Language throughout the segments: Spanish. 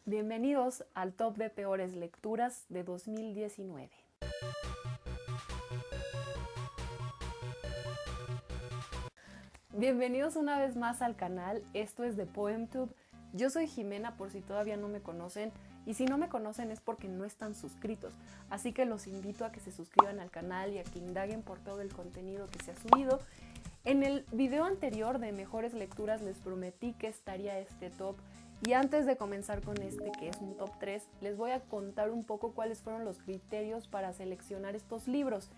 Bienvenidos al top de peores lecturas de 2019. Bienvenidos una vez más al canal, esto es de PoemTube. Yo soy Jimena por si todavía no me conocen y si no me conocen es porque no están suscritos. Así que los invito a que se suscriban al canal y a que indaguen por todo el contenido que se ha subido. En el video anterior de mejores lecturas les prometí que estaría este top. Y antes de comenzar con este, que es un top 3, les voy a contar un poco cuáles fueron los criterios para seleccionar estos libros.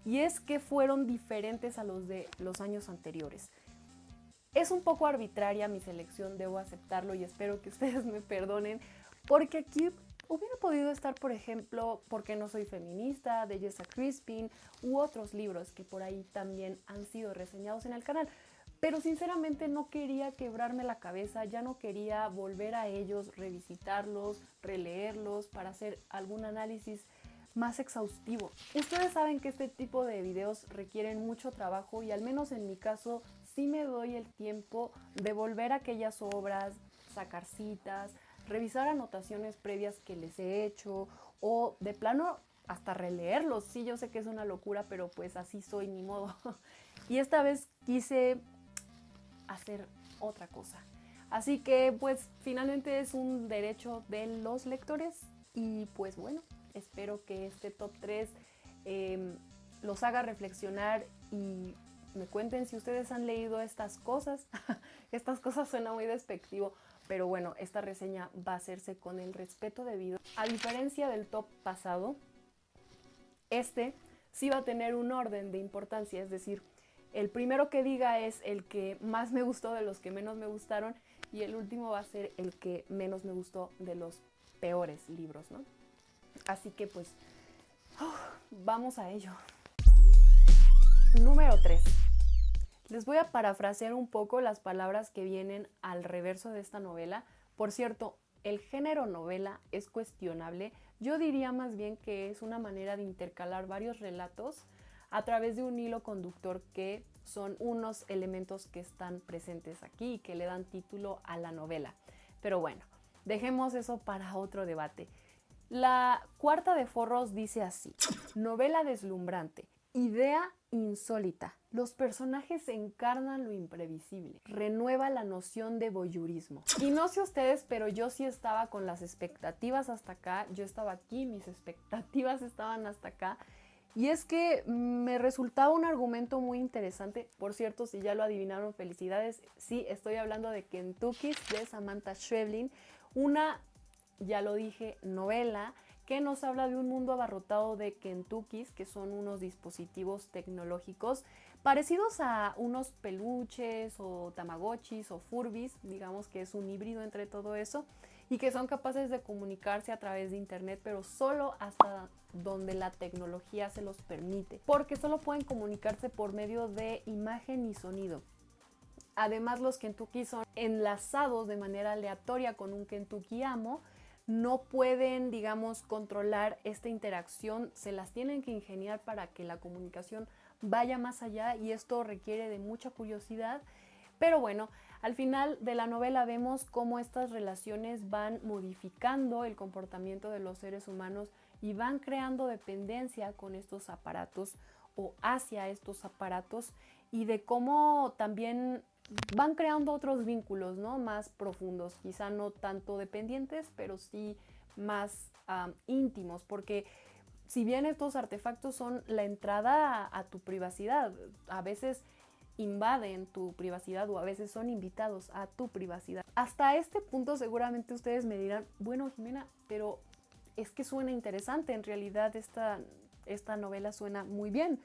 Y es que fueron diferentes a los de los años anteriores. Es un poco arbitraria mi selección, debo aceptarlo y espero que ustedes me perdonen, porque aquí hubiera podido estar, por ejemplo, Porque no soy feminista, de Jessa Crispin, u otros libros que por ahí también han sido reseñados en el canal. Pero sinceramente no quería quebrarme la cabeza, ya no quería volver a ellos, revisitarlos, releerlos para hacer algún análisis más exhaustivo. Ustedes saben que este tipo de videos requieren mucho trabajo y al menos en mi caso sí me doy el tiempo de volver a aquellas obras, sacar citas, revisar anotaciones previas que les he hecho o de plano hasta releerlos. Sí, yo sé que es una locura, pero pues así soy, ni modo. Y esta vez quise hacer otra cosa. Así que pues finalmente es un derecho de los lectores y pues bueno, espero que este top 3 los haga reflexionar y me cuenten si ustedes han leído estas cosas. Estas cosas suena muy despectivo, pero bueno, esta reseña va a hacerse con el respeto debido. A diferencia del top pasado, este sí va a tener un orden de importancia, es decir, el primero que diga es el que más me gustó de los que menos me gustaron y el último va a ser el que menos me gustó de los peores libros, ¿no? Así que pues, vamos a ello. Número 3. Les voy a parafrasear un poco las palabras que vienen al reverso de esta novela. Por cierto, el género novela es cuestionable. Yo diría más bien que es una manera de intercalar varios relatos a través de un hilo conductor que son unos elementos que están presentes aquí y que le dan título a la novela. Pero bueno, dejemos eso para otro debate. La cuarta de Forros dice así: novela deslumbrante, idea insólita. Los personajes encarnan lo imprevisible. Renueva la noción de voyeurismo. Y no sé ustedes, pero yo sí estaba con las expectativas hasta acá. Yo estaba aquí, mis expectativas estaban hasta acá. Y es que me resultaba un argumento muy interesante. Por cierto, si ya lo adivinaron, felicidades. Sí, estoy hablando de Kentucky de Samantha Schweblin. Una, ya lo dije, novela que nos habla de un mundo abarrotado de Kentuckys, que son unos dispositivos tecnológicos parecidos a unos peluches o tamagotchis o furbis, digamos que es un híbrido entre todo eso, y que son capaces de comunicarse a través de internet, pero solo hasta donde la tecnología se los permite, porque solo pueden comunicarse por medio de imagen y sonido. Además, los Kentucky son enlazados de manera aleatoria con un Kentucky amo. No pueden, digamos, controlar esta interacción, se las tienen que ingeniar para que la comunicación vaya más allá y esto requiere de mucha curiosidad. Pero bueno, al final de la novela vemos cómo estas relaciones van modificando el comportamiento de los seres humanos y van creando dependencia con estos aparatos o hacia estos aparatos y de cómo también van creando otros vínculos, ¿no? Más profundos, quizá no tanto dependientes, pero sí más íntimos, porque si bien estos artefactos son la entrada a tu privacidad, a veces invaden tu privacidad o a veces son invitados a tu privacidad. Hasta este punto seguramente ustedes me dirán, bueno, Jimena, pero es que suena interesante, en realidad esta novela suena muy bien.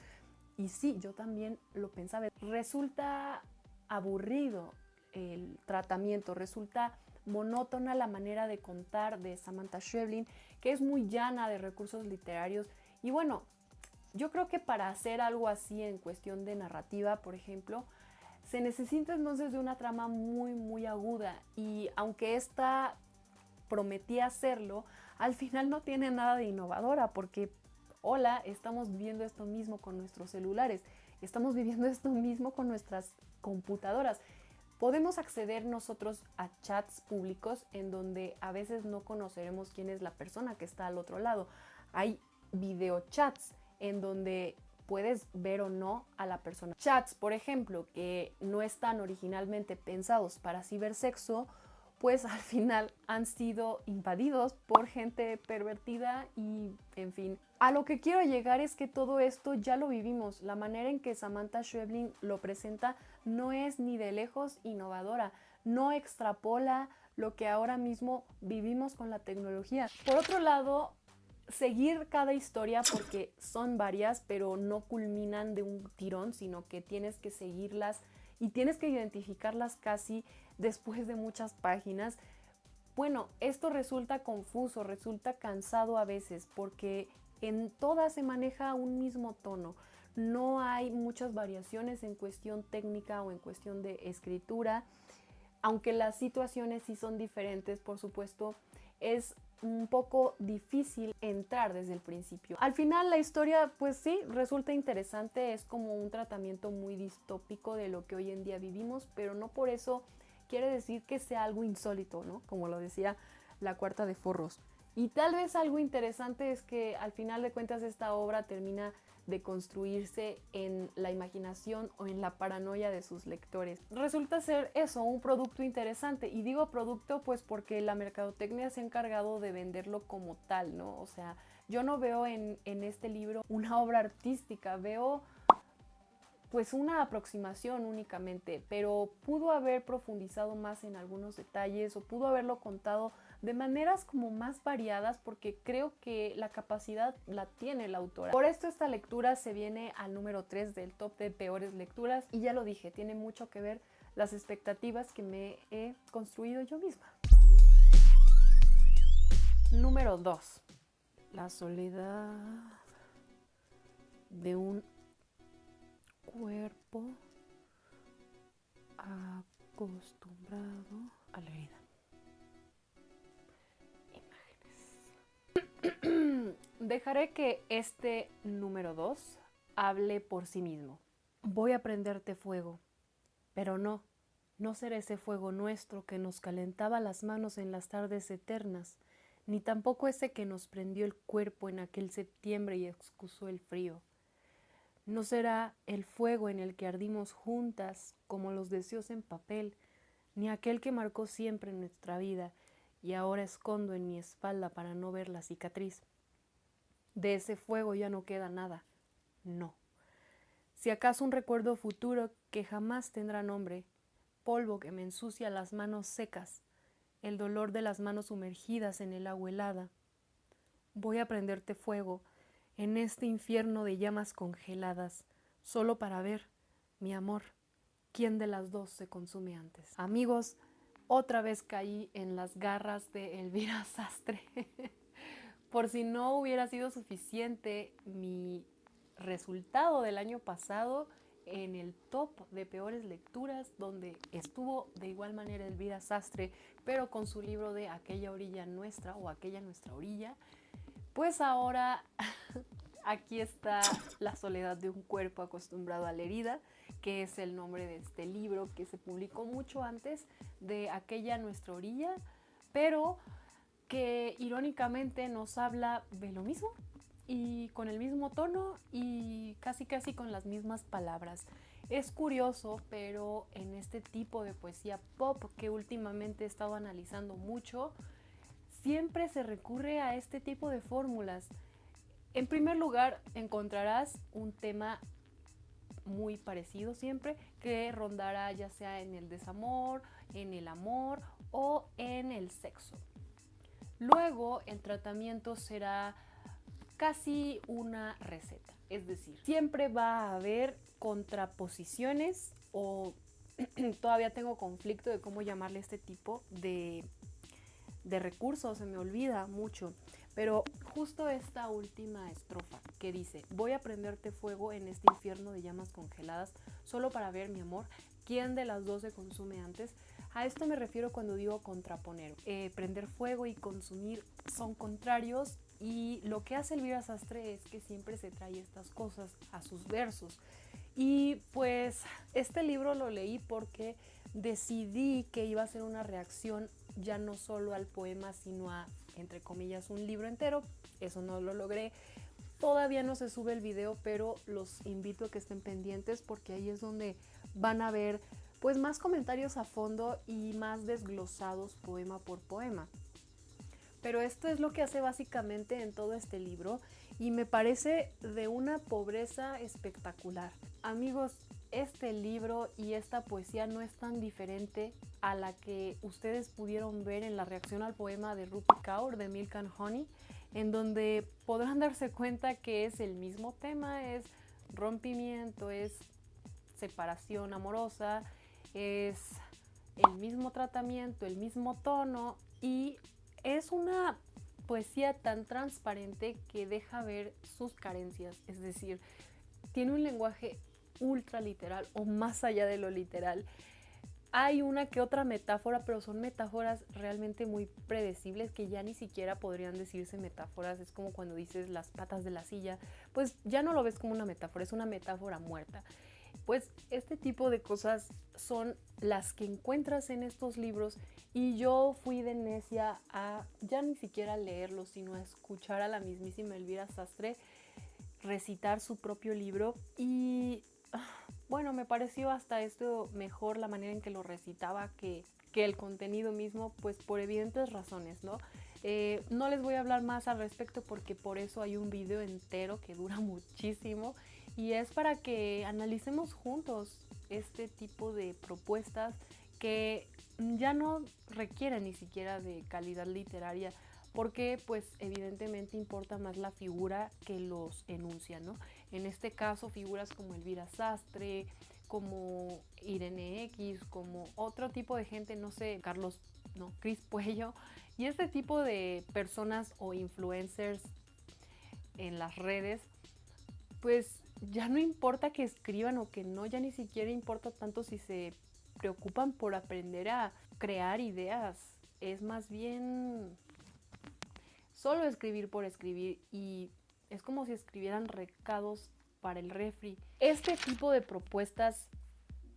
Y sí, yo también lo pensaba. Resulta aburrido el tratamiento, resulta monótona la manera de contar de Samantha Schweblin, que es muy llana de recursos literarios. Y bueno, yo creo que para hacer algo así en cuestión de narrativa, por ejemplo, se necesita entonces de una trama muy aguda, y aunque esta prometía hacerlo, al final no tiene nada de innovadora, porque hola, estamos viviendo esto mismo con nuestros celulares, estamos viviendo esto mismo con nuestras computadoras. Podemos acceder nosotros a chats públicos en donde a veces no conoceremos quién es la persona que está al otro lado. Hay videochats en donde puedes ver o no a la persona. Chats, por ejemplo, que no están originalmente pensados para cibersexo, pues al final han sido invadidos por gente pervertida y, en fin. A lo que quiero llegar es que todo esto ya lo vivimos. La manera en que Samantha Schweblin lo presenta no es ni de lejos innovadora, no extrapola lo que ahora mismo vivimos con la tecnología. Por otro lado, seguir cada historia, porque son varias, pero no culminan de un tirón, sino que tienes que seguirlas y tienes que identificarlas casi después de muchas páginas. Bueno, esto resulta confuso, resulta cansado a veces, porque en todas se maneja un mismo tono. No hay muchas variaciones en cuestión técnica o en cuestión de escritura, aunque las situaciones sí son diferentes, por supuesto. Es un poco difícil entrar desde el principio. Al final la historia, pues sí, resulta interesante, es como un tratamiento muy distópico de lo que hoy en día vivimos, pero no por eso quiere decir que sea algo insólito, ¿no? Como lo decía la Cuarta de Forros. Y tal vez algo interesante es que al final de cuentas esta obra termina de construirse en la imaginación o en la paranoia de sus lectores. Resulta ser eso, un producto interesante. Y digo producto pues porque la mercadotecnia se ha encargado de venderlo como tal, ¿no? O sea, yo no veo en este libro una obra artística, veo pues una aproximación únicamente, pero pudo haber profundizado más en algunos detalles o pudo haberlo contado de maneras como más variadas, porque creo que la capacidad la tiene la autora. Por esto esta lectura se viene al número 3 del top de peores lecturas, y ya lo dije, tiene mucho que ver las expectativas que me he construido yo misma. Número 2. La soledad de un cuerpo acostumbrado a la herida. Imágenes. Dejaré que este número 2 hable por sí mismo. Voy a prenderte fuego, pero no será ese fuego nuestro que nos calentaba las manos en las tardes eternas, ni tampoco ese que nos prendió el cuerpo en aquel septiembre y excusó el frío. No será el fuego en el que ardimos juntas como los deseos en papel, ni aquel que marcó siempre nuestra vida y ahora escondo en mi espalda para no ver la cicatriz. De ese fuego ya no queda nada, no. Si acaso un recuerdo futuro que jamás tendrá nombre, polvo que me ensucia las manos secas, el dolor de las manos sumergidas en el agua helada. Voy a prenderte fuego en este infierno de llamas congeladas, solo para ver, mi amor, quién de las dos se consume antes. Amigos, otra vez caí en las garras de Elvira Sastre. Por si no hubiera sido suficiente mi resultado del año pasado en el top de peores lecturas, donde estuvo de igual manera Elvira Sastre, pero con su libro de Aquella orilla nuestra o Aquella nuestra orilla, pues ahora aquí está La soledad de un cuerpo acostumbrado a la herida, que es el nombre de este libro que se publicó mucho antes de Aquella nuestra orilla, pero que irónicamente nos habla de lo mismo y con el mismo tono y casi con las mismas palabras. Es curioso, pero en este tipo de poesía pop que últimamente he estado analizando mucho, siempre se recurre a este tipo de fórmulas. En primer lugar, encontrarás un tema muy parecido siempre, que rondará ya sea en el desamor, en el amor o en el sexo. Luego, el tratamiento será casi una receta, es decir, siempre va a haber contraposiciones o todavía tengo conflicto de cómo llamarle este tipo de recursos, se me olvida mucho, pero justo esta última estrofa que dice: voy a prenderte fuego en este infierno de llamas congeladas, solo para ver, mi amor, quién de las dos se consume antes. A esto me refiero cuando digo contraponer. Prender fuego y consumir son contrarios, y lo que hace Elvira Sastre es que siempre se trae estas cosas a sus versos. Y pues este libro lo leí porque decidí que iba a ser una reacción ya no solo al poema, sino a, entre comillas, un libro entero. Eso no lo logré. Todavía no se sube el video, pero los invito a que estén pendientes porque ahí es donde van a ver pues más comentarios a fondo y más desglosados poema por poema. Pero esto es lo que hace básicamente en todo este libro y me parece de una pobreza espectacular. Amigos, este libro y esta poesía no es tan diferente a la que ustedes pudieron ver en la reacción al poema de Rupi Kaur de Milk and Honey, en donde podrán darse cuenta que es el mismo tema, es rompimiento, es separación amorosa, es el mismo tratamiento, el mismo tono y es una poesía tan transparente que deja ver sus carencias, es decir, tiene un lenguaje ultra literal o más allá de lo literal. Hay una que otra metáfora, pero son metáforas realmente muy predecibles que ya ni siquiera podrían decirse metáforas. Es como cuando dices las patas de la silla, pues ya no lo ves como una metáfora, es una metáfora muerta. Pues este tipo de cosas son las que encuentras en estos libros y yo fui de necia a ya ni siquiera leerlos, sino a escuchar a la mismísima Elvira Sastre recitar su propio libro y bueno, me pareció hasta esto mejor la manera en que lo recitaba que el contenido mismo, pues por evidentes razones, ¿no? No les voy a hablar más al respecto porque por eso hay un video entero que dura muchísimo y es para que analicemos juntos este tipo de propuestas que ya no requieren ni siquiera de calidad literaria porque pues evidentemente importa más la figura que los enuncia, ¿no? En este caso figuras como Elvira Sastre, como Irene X, como otro tipo de gente, no sé, Carlos, no, Cris Puello, y este tipo de personas o influencers en las redes, pues ya no importa que escriban o que no, ya ni siquiera importa tanto si se preocupan por aprender a crear ideas, es más bien solo escribir por escribir y es como si escribieran recados para el refri. Este tipo de propuestas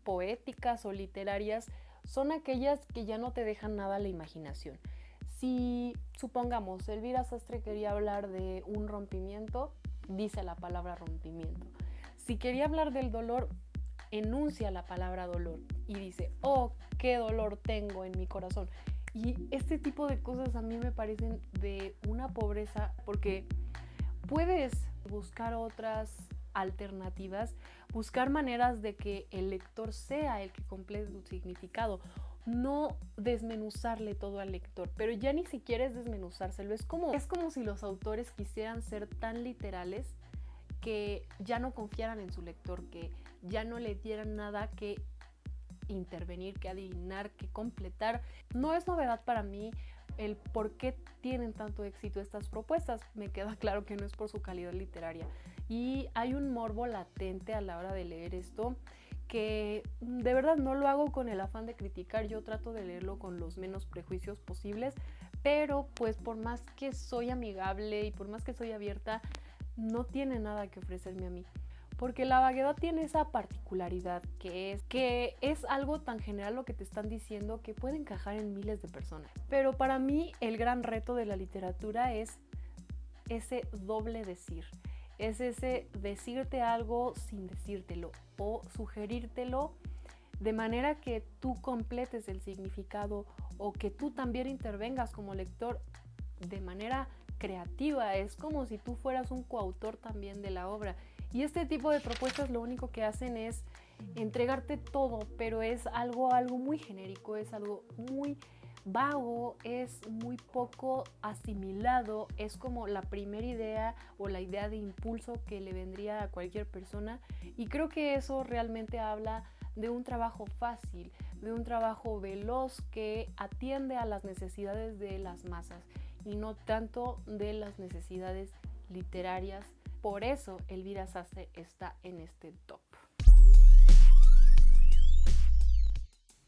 poéticas o literarias son aquellas que ya no te dejan nada a la imaginación. Si, supongamos, Elvira Sastre quería hablar de un rompimiento, dice la palabra rompimiento. Si quería hablar del dolor, enuncia la palabra dolor y dice, oh, qué dolor tengo en mi corazón. Y este tipo de cosas a mí me parecen de una pobreza porque puedes buscar otras alternativas, buscar maneras de que el lector sea el que complete su significado, no desmenuzarle todo al lector, pero ya ni siquiera es desmenuzárselo, es como si los autores quisieran ser tan literales que ya no confiaran en su lector, que ya no le dieran nada que intervenir, que adivinar, que completar. No es novedad para mí el por qué tienen tanto éxito estas propuestas. Me queda claro que no es por su calidad literaria. Y hay un morbo latente a la hora de leer esto que de verdad no lo hago con el afán de criticar, yo trato de leerlo con los menos prejuicios posibles, pero pues por más que soy amigable y por más que soy abierta, no tiene nada que ofrecerme a mí. Porque la vaguedad tiene esa particularidad que es algo tan general lo que te están diciendo que puede encajar en miles de personas. Pero para mí el gran reto de la literatura es ese doble decir. Es ese decirte algo sin decírtelo o sugerírtelo de manera que tú completes el significado o que tú también intervengas como lector de manera creativa. Es como si tú fueras un coautor también de la obra. Y este tipo de propuestas lo único que hacen es entregarte todo, pero es algo muy genérico, es algo muy vago, es muy poco asimilado, es como la primera idea o la idea de impulso que le vendría a cualquier persona y creo que eso realmente habla de un trabajo fácil, de un trabajo veloz que atiende a las necesidades de las masas y no tanto de las necesidades literarias. Por eso Elvira Sastre está en este top.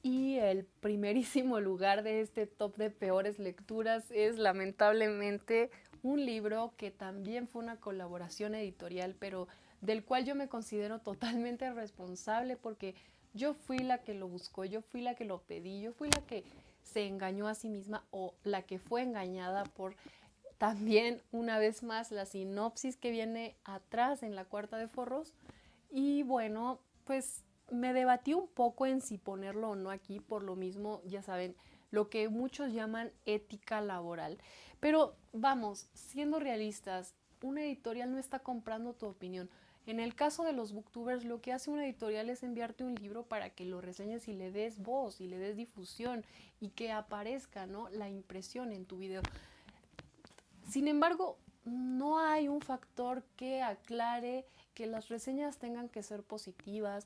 Y el primerísimo lugar de este top de peores lecturas es lamentablemente un libro que también fue una colaboración editorial, pero del cual yo me considero totalmente responsable porque yo fui la que lo buscó, yo fui la que lo pedí, yo fui la que se engañó a sí misma o la que fue engañada por también, una vez más, la sinopsis que viene atrás en la cuarta de forros. Y bueno, pues me debatí un poco en si ponerlo o no aquí, por lo mismo, ya saben, lo que muchos llaman ética laboral. Pero vamos, siendo realistas, una editorial no está comprando tu opinión. En el caso de los booktubers, lo que hace una editorial es enviarte un libro para que lo reseñes y le des voz y le des difusión y que aparezca, ¿no?, la impresión en tu video. Sin embargo, no hay un factor que aclare que las reseñas tengan que ser positivas.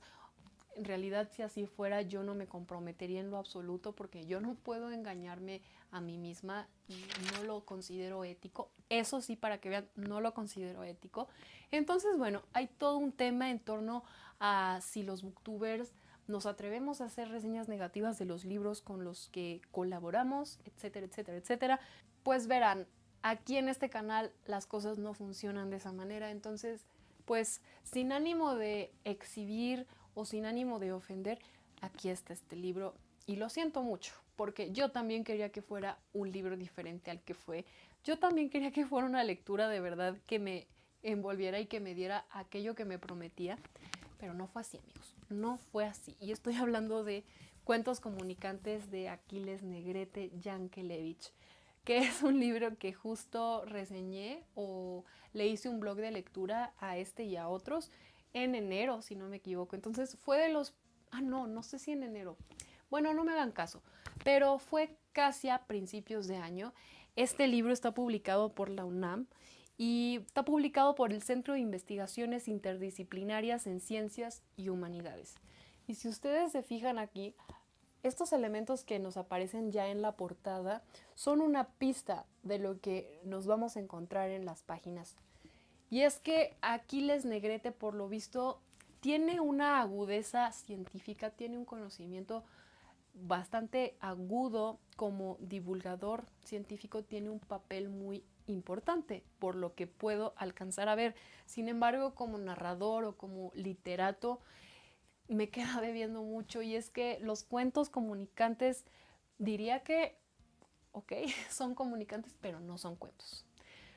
En realidad, si así fuera, yo no me comprometería en lo absoluto porque yo no puedo engañarme a mí misma y no lo considero ético. Eso sí, para que vean, no lo considero ético. Entonces, bueno, hay todo un tema en torno a si los booktubers nos atrevemos a hacer reseñas negativas de los libros con los que colaboramos, etcétera, etcétera, etcétera. Pues verán, aquí en este canal las cosas no funcionan de esa manera, entonces, pues sin ánimo de exhibir o sin ánimo de ofender, aquí está este libro y lo siento mucho, porque yo también quería que fuera un libro diferente al que fue. Yo también quería que fuera una lectura de verdad que me envolviera y que me diera aquello que me prometía, pero no fue así, amigos, no fue así. Y estoy hablando de Cuentos comunicantes de Aquiles Negrete Yankelevich, que es un libro que justo reseñé o le hice un blog de lectura a este y a otros en enero, si no me equivoco. Entonces fue de los... no sé si en enero. Bueno, no me hagan caso, pero fue casi a principios de año. Este libro está publicado por la UNAM y está publicado por el Centro de Investigaciones Interdisciplinarias en Ciencias y Humanidades. Y si ustedes se fijan aquí, estos elementos que nos aparecen ya en la portada son una pista de lo que nos vamos a encontrar en las páginas. Y es que Aquiles Negrete, por lo visto, tiene una agudeza científica, tiene un conocimiento bastante agudo como divulgador científico, tiene un papel muy importante, por lo que puedo alcanzar a ver. Sin embargo, como narrador o como literato, me queda debiendo mucho, y es que los cuentos comunicantes, diría que, ok, son comunicantes, pero no son cuentos.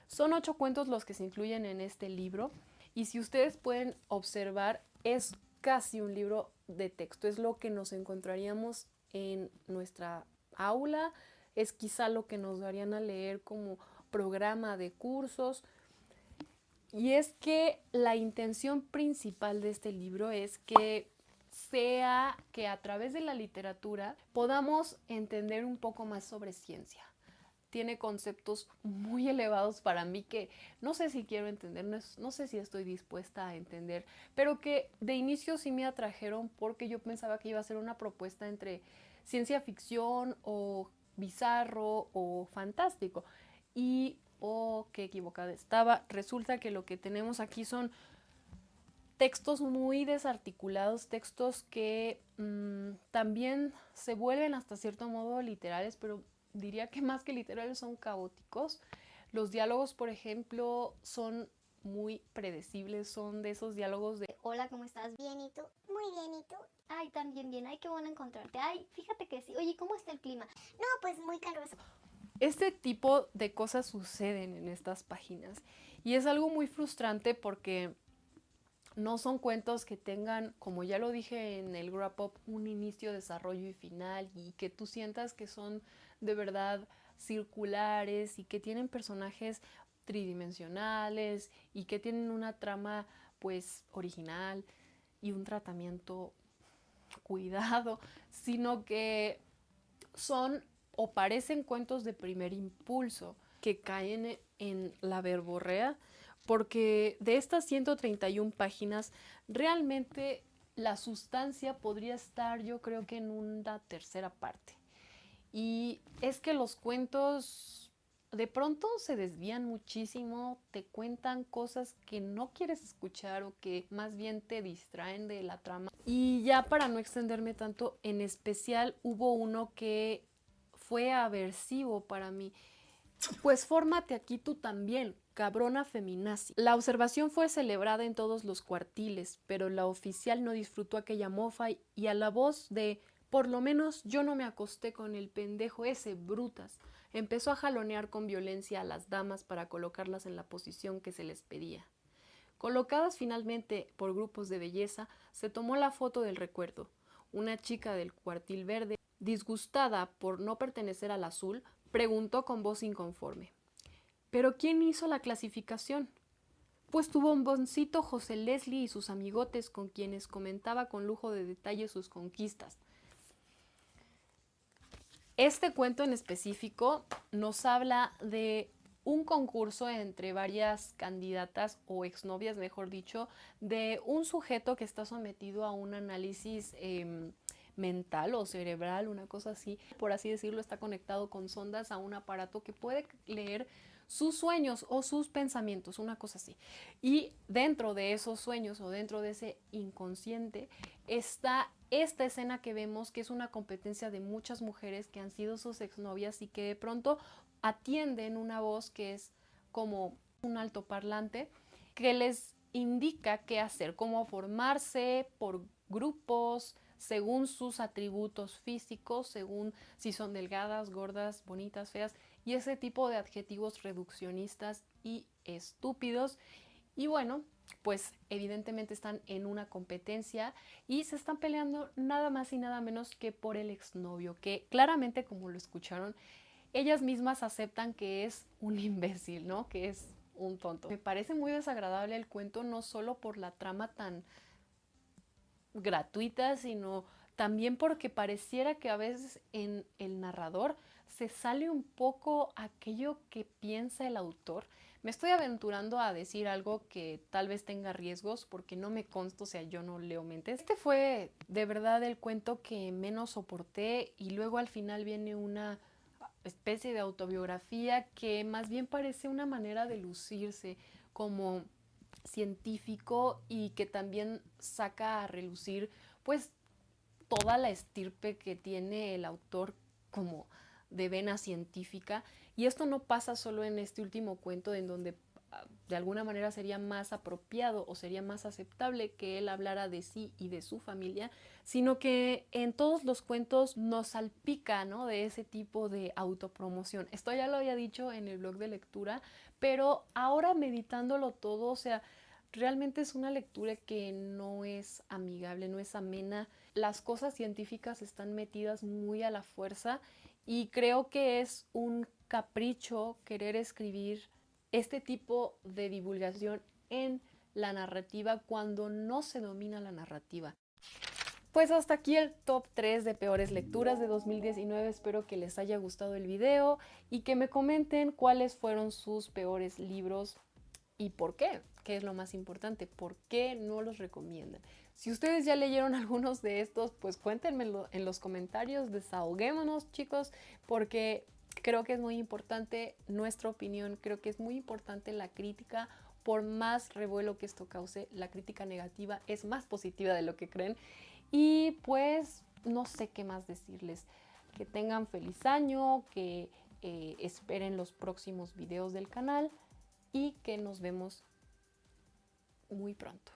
Son 8 cuentos los que se incluyen en este libro, y si ustedes pueden observar, es casi un libro de texto, es lo que nos encontraríamos en nuestra aula, es quizá lo que nos darían a leer como programa de cursos. Y es que la intención principal de este libro es que sea que a través de la literatura podamos entender un poco más sobre ciencia. Tiene conceptos muy elevados para mí que no sé si quiero entender, no sé si estoy dispuesta a entender, pero que de inicio sí me atrajeron porque yo pensaba que iba a ser una propuesta entre ciencia ficción o bizarro o fantástico. Y, oh, qué equivocada estaba. Resulta que lo que tenemos aquí son textos muy desarticulados, textos que también se vuelven hasta cierto modo literales, pero diría que más que literales son caóticos. Los diálogos, por ejemplo, son muy predecibles, son de esos diálogos de hola, ¿cómo estás? Bien, ¿y tú? Muy bien, ¿y tú? Ay, también bien, ay, qué bueno encontrarte. Ay, fíjate que sí. Oye, ¿cómo está el clima? No, pues muy caluroso. este tipo de cosas suceden en estas páginas y es algo muy frustrante porque no son cuentos que tengan, como ya lo dije en el wrap up, un inicio, desarrollo y final, y que tú sientas que son de verdad circulares y que tienen personajes tridimensionales y que tienen una trama pues original y un tratamiento cuidado, sino que son o parecen cuentos de primer impulso que caen en la verborrea, porque de estas 131 páginas realmente la sustancia podría estar, yo creo que en una tercera parte. Y es que los cuentos de pronto se desvían muchísimo, te cuentan cosas que no quieres escuchar o que más bien te distraen de la trama. Y ya para no extenderme tanto, en especial hubo uno que fue aversivo para mí. Pues fórmate aquí tú también, cabrona feminazi. La observación fue celebrada en todos los cuartiles, pero la oficial no disfrutó aquella mofa y a la voz de por lo menos yo no me acosté con el pendejo ese, brutas, empezó a jalonear con violencia a las damas para colocarlas en la posición que se les pedía. Colocadas finalmente por grupos de belleza, se tomó la foto del recuerdo. Una chica del cuartil verde, disgustada por no pertenecer al azul, preguntó con voz inconforme: ¿pero quién hizo la clasificación? Pues tu bomboncito José Leslie y sus amigotes, con quienes comentaba con lujo de detalle sus conquistas. Este cuento en específico nos habla de un concurso entre varias candidatas o exnovias, mejor dicho, de un sujeto que está sometido a un análisis mental o cerebral, una cosa así, por así decirlo, está conectado con sondas a un aparato que puede leer sus sueños o sus pensamientos, una cosa así. Y dentro de esos sueños o dentro de ese inconsciente está esta escena que vemos, que es una competencia de muchas mujeres que han sido sus exnovias y que de pronto atienden una voz que es como un altoparlante que les indica qué hacer, cómo formarse por grupos, según sus atributos físicos, según si son delgadas, gordas, bonitas, feas, y ese tipo de adjetivos reduccionistas y estúpidos. Y bueno, pues evidentemente están en una competencia y se están peleando nada más y nada menos que por el exnovio, que claramente, como lo escucharon, ellas mismas aceptan que es un imbécil, ¿no? Que es un tonto. Me parece muy desagradable el cuento, no solo por la trama tan gratuita, sino también porque pareciera que a veces en el narrador se sale un poco aquello que piensa el autor. Me estoy aventurando a decir algo que tal vez tenga riesgos porque no me consta, o sea, yo no leo mentes. Este fue de verdad el cuento que menos soporté y luego al final viene una especie de autobiografía que más bien parece una manera de lucirse como científico y que también saca a relucir pues toda la estirpe que tiene el autor como de vena científica. Y esto no pasa solo en este último cuento, en donde de alguna manera sería más apropiado o sería más aceptable que él hablara de sí y de su familia, sino que en todos los cuentos nos salpica, ¿no?, de ese tipo de autopromoción. Esto ya lo había dicho en el blog de lectura, pero ahora meditándolo todo, o sea, realmente es una lectura que no es amigable, no es amena. Las cosas científicas están metidas muy a la fuerza y creo que es un capricho querer escribir este tipo de divulgación en la narrativa cuando no se domina la narrativa. Pues hasta aquí el top 3 de peores lecturas de 2019. Espero que les haya gustado el video y que me comenten cuáles fueron sus peores libros y por qué, que es lo más importante, por qué no los recomiendan. Si ustedes ya leyeron algunos de estos, pues cuéntenmelo en los comentarios, desahoguémonos, chicos, porque creo que es muy importante nuestra opinión, creo que es muy importante la crítica. Por más revuelo que esto cause, la crítica negativa es más positiva de lo que creen. Y pues no sé qué más decirles. Que tengan feliz año, que esperen los próximos videos del canal y que nos vemos muy pronto.